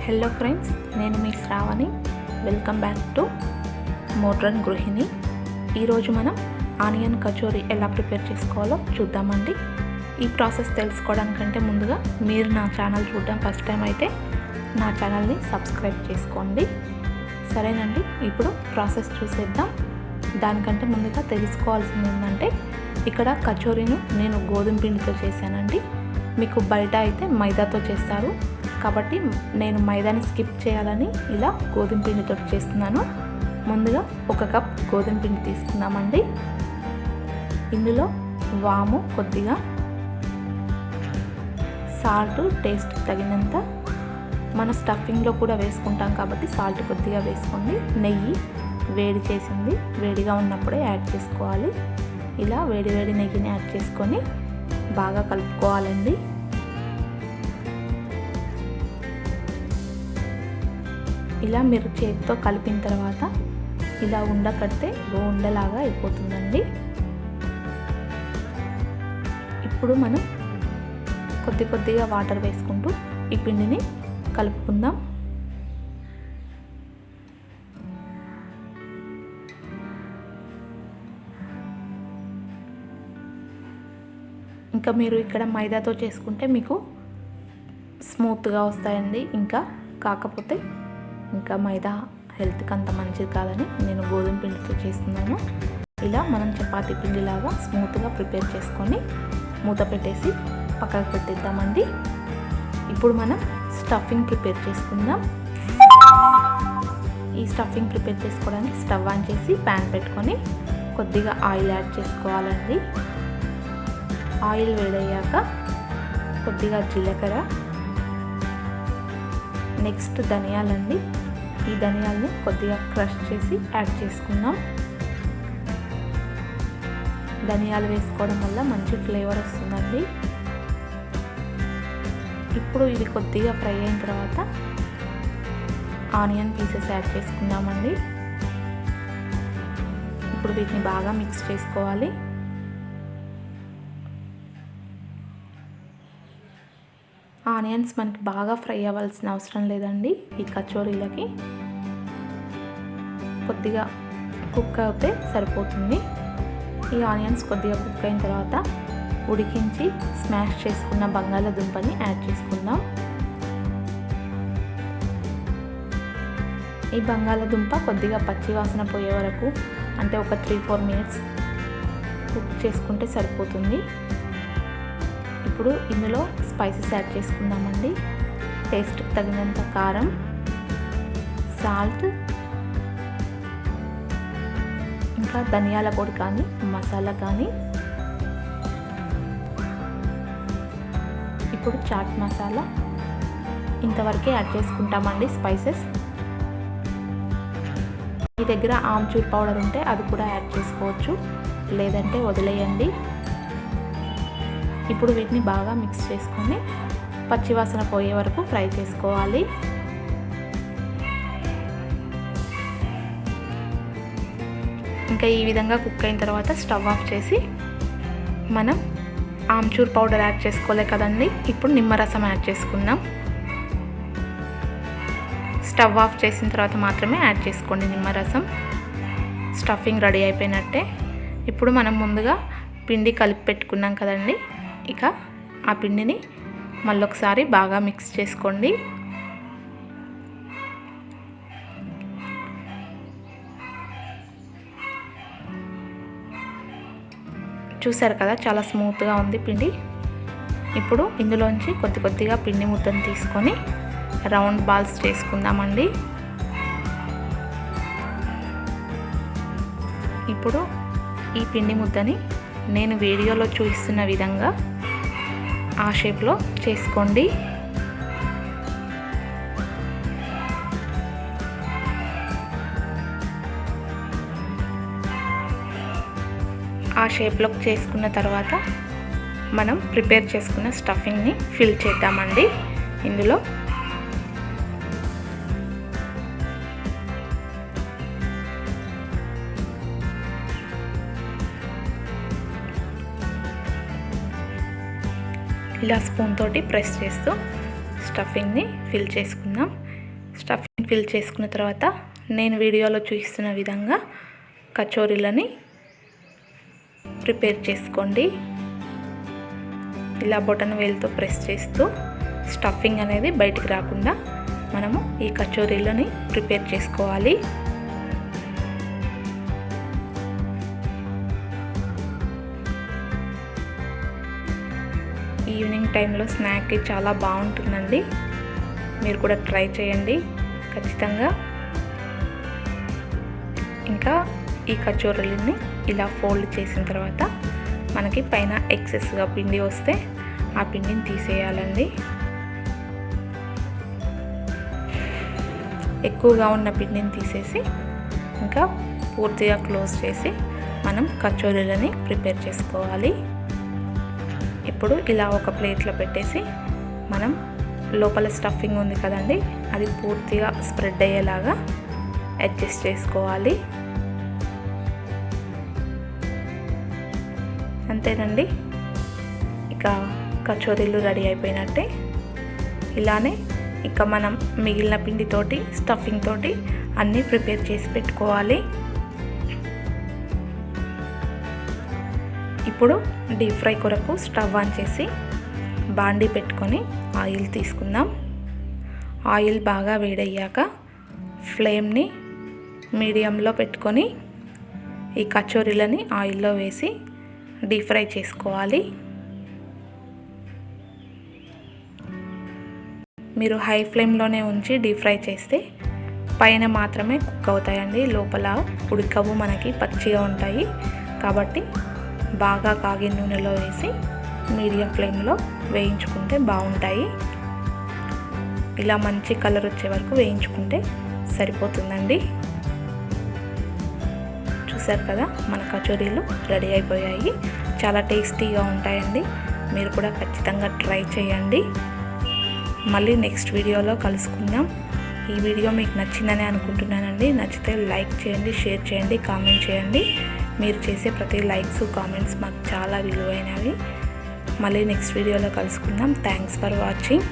Hello friends, నేను మీ Shravani. Welcome back to modern గృహిణి. ఈరోజు మనం ఆనియన్ కచోరీ ఎలా ప్రిపేర్ చేసుకోవాలో చూద్దామండి. ఈ ప్రాసెస్ తెలుసుకోవడానికంటే ముందుగా మీరు నా ఛానల్ చూడడం ఫస్ట్ టైం అయితే నా ఛానల్ని సబ్స్క్రైబ్ చేసుకోండి. సరేనండి, ఇప్పుడు ప్రాసెస్ చూసేద్దాం. దానికంటే ముందుగా తెలుసుకోవాల్సింది ఏంటంటే, ఇక్కడ కచోరీను నేను గోధుమ పిండితో చేశానండి. మీకు బయట అయితే మైదాతో చేస్తారు, కాబట్టి నేను మైదాని స్కిప్ చేయాలని ఇలా గోధుమ పిండితో చేస్తున్నాను. ముందుగా 1 కప్ గోధుమ పిండి తీసుకున్నామండి. ఇందులో వాము కొద్దిగా, సాల్ట్ టేస్ట్ తగినంత, మన స్టఫింగ్లో కూడా వేసుకుంటాం కాబట్టి సాల్ట్ కొద్దిగా వేసుకోండి. నెయ్యి వేడి చేసింది, వేడిగా ఉన్నప్పుడే యాడ్ చేసుకోవాలి. ఇలా వేడి నెయ్యిని యాడ్ చేసుకొని బాగా కలుపుకోవాలండి. ఇలా మీరు చేతితో కలిపిన తర్వాత ఇలా ఉండకడితే ఉండలాగా అయిపోతుందండి. ఇప్పుడు మనం కొద్దిగా వాటర్ వేసుకుంటూ ఈ పిండిని కలుపుకుందాం. ఇంకా మీరు ఇక్కడ మైదాతో చేసుకుంటే మీకు స్మూత్గా వస్తాయండి. కాకపోతే మైదా హెల్త్కి అంత మంచిది కాదని నేను గోధుమ పిండితో చేస్తున్నాను. ఇలా మనం చపాతీ పిండిలాగా స్మూత్గా ప్రిపేర్ చేసుకొని మూత పెట్టేసి పక్కకు పెట్టేద్దామండి. ఇప్పుడు మనం స్టఫింగ్ ప్రిపేర్ చేసుకుందాం. ఈ స్టఫింగ్ ప్రిపేర్ చేసుకోవడానికి స్టవ్ ఆన్ చేసి ప్యాన్ పెట్టుకొని కొద్దిగా ఆయిల్ యాడ్ చేసుకోవాలండి. ఆయిల్ వేడయ్యాక కొద్దిగా జీలకర్ర, నెక్స్ట్ ధనియాలండి. ఈ ధనియాలని కొద్దిగా క్రష్ చేసి యాడ్ చేసుకుందాం. ధనియాలు వేసుకోవడం వల్ల మంచి ఫ్లేవర్ వస్తుందండి. ఇప్పుడు ఇవి కొద్దిగా ఫ్రై అయిన తర్వాత ఆనియన్ పీసెస్ యాడ్ చేసుకుందామండి. ఇప్పుడు వీటిని బాగా మిక్స్ చేసుకోవాలి. ఆనియన్స్ మనకి బాగా ఫ్రై అవ్వాల్సిన అవసరం లేదండి. ఈ కచోరీలకి కొద్దిగా కుక్ అవుతే సరిపోతుంది. ఈ ఆనియన్స్ కొద్దిగా కుక్ అయిన తర్వాత ఉడికించి స్మాష్ చేసుకున్న బంగాళాదుంపని యాడ్ చేసుకుందాం. ఈ బంగాళాదుంప కొద్దిగా పచ్చి వాసన పోయే వరకు, అంటే ఒక 3-4 మినిట్స్ కుక్ చేసుకుంటే సరిపోతుంది. ఇప్పుడు ఇందులో స్పైసెస్ యాడ్ చేసుకుందామండి. టేస్ట్ తగినంత కారం, సాల్ట్, ఇంకా ధనియాల పొడి కానీ మసాలా కానీ, ఇప్పుడు చాట్ మసాలా, ఇంతవరకే యాడ్ చేసుకుంటామండి స్పైసెస్. మీ దగ్గర ఆమ్చూర్ పౌడర్ ఉంటే అది కూడా యాడ్ చేసుకోవచ్చు, లేదంటే వదిలేయండి. ఇప్పుడు వీటిని బాగా మిక్స్ చేసుకొని పచ్చివాసన పోయే వరకు ఫ్రై చేసుకోవాలి. ఇంకా ఈ విధంగా కుక్ అయిన తర్వాత స్టవ్ ఆఫ్ చేసి, మనం ఆమ్చూర్ పౌడర్ యాడ్ చేసుకోలే కదండి, ఇప్పుడు నిమ్మరసం యాడ్ చేసుకుందాం. స్టవ్ ఆఫ్ చేసిన తర్వాత మాత్రమే యాడ్ చేసుకోండి నిమ్మరసం. స్టఫింగ్ రెడీ అయిపోయినట్టే. ఇప్పుడు మనం ముందుగా పిండి కలిపి పెట్టుకున్నాం కదండి, ఇక ఆ పిండిని మళ్ళొకసారి బాగా మిక్స్ చేసుకోండి. చూసారు కదా, చాలా స్మూత్గా ఉంది పిండి. ఇప్పుడు ఇందులోంచి కొద్దిగా పిండి ముద్దను తీసుకొని రౌండ్ బాల్స్ చేసుకుందామండి. ఇప్పుడు ఈ పిండి ముద్దని నేను వీడియోలో చూపిస్తున్న విధంగా ఆ షేప్లో చేసుకోండి. ఆ షేప్లో చేసుకున్న తర్వాత మనం ప్రిపేర్ చేసుకున్న స్టఫింగ్ని ఫిల్ చేద్దామండి. ఇందులో ఇలా స్పూన్ తోటి ప్రెస్ చేస్తూ స్టఫింగ్ని ఫిల్ చేసుకుందాం. స్టఫింగ్ ఫిల్ చేసుకున్న తర్వాత నేను వీడియోలో చూపిస్తున్న విధంగా కచోరీలని ప్రిపేర్ చేసుకోండి. ఇలా బొటన వేలుతో ప్రెస్ చేస్తూ స్టఫింగ్ అనేది బయటికి రాకుండా మనము ఈ కచోరీలని ప్రిపేర్ చేసుకోవాలి. ఈవినింగ్ టైంలో స్నాక్కి చాలా బాగుంటుందండి. మీరు కూడా ట్రై చేయండి ఖచ్చితంగా. ఇంకా ఈ కచోరీలని ఇలా ఫోల్డ్ చేసిన తర్వాత మనకి పైన ఎక్సెస్గా పిండి వస్తే ఆ పిండిని తీసేయాలండి. ఎక్కువగా ఉన్న పిండిని తీసేసి ఇంకా పూర్తిగా క్లోజ్ చేసి మనం కచోరీలని ప్రిపేర్ చేసుకోవాలి. ఇప్పుడు ఇలా ఒక ప్లేట్లో పెట్టేసి మనం లోపల స్టఫింగ్ ఉంది కదండి, అది పూర్తిగా స్ప్రెడ్ అయ్యేలాగా అడ్జస్ట్ చేసుకోవాలి. అంతేనండి, ఇక కచోరీలు రెడీ అయిపోయినట్టే. ఇలానే ఇక మనం మిగిలిన పిండితోటి స్టఫింగ్ తోటి అన్నీ ప్రిపేర్ చేసి పెట్టుకోవాలి. ఇప్పుడు డీప్ ఫ్రై కొరకు స్టవ్ ఆన్ చేసి బాండీ పెట్టుకొని ఆయిల్ తీసుకుందాం. ఆయిల్ బాగా వేడయ్యాక ఫ్లేమ్ని మీడియంలో పెట్టుకొని ఈ కచోరీలని ఆయిల్లో వేసి డీప్ ఫ్రై చేసుకోవాలి. మీరు హై ఫ్లేమ్లోనే ఉంచి డీప్ ఫ్రై చేస్తే పైన మాత్రమే కుక్ అవుతాయండి, లోపల ఉడకవు, మనకి పచ్చిగా ఉంటాయి. కాబట్టి బాగా కాగిన నూనెలో వేసి మీడియం ఫ్లేమ్లో వేయించుకుంటే బాగుంటాయి. ఇలా మంచి కలర్ వచ్చే వరకు వేయించుకుంటే సరిపోతుందండి. చూసారు కదా, మన కచోరీలు రెడీ అయిపోయాయి. చాలా టేస్టీగా ఉంటాయండి. మీరు కూడా ఖచ్చితంగా ట్రై చేయండి. మళ్ళీ నెక్స్ట్ వీడియోలో కలుసుకుందాం. ఈ వీడియో మీకు నచ్చిందని అనుకుంటున్నానండి. నచ్చితే లైక్ చేయండి, షేర్ చేయండి, కామెంట్ చేయండి. మీరు చేసే ప్రతి లైక్స్, కామెంట్స్ మాకు చాలా విలువైనవి. మళ్ళీ నెక్స్ట్ వీడియోలో కలుసుకుందాం. Thanks for watching.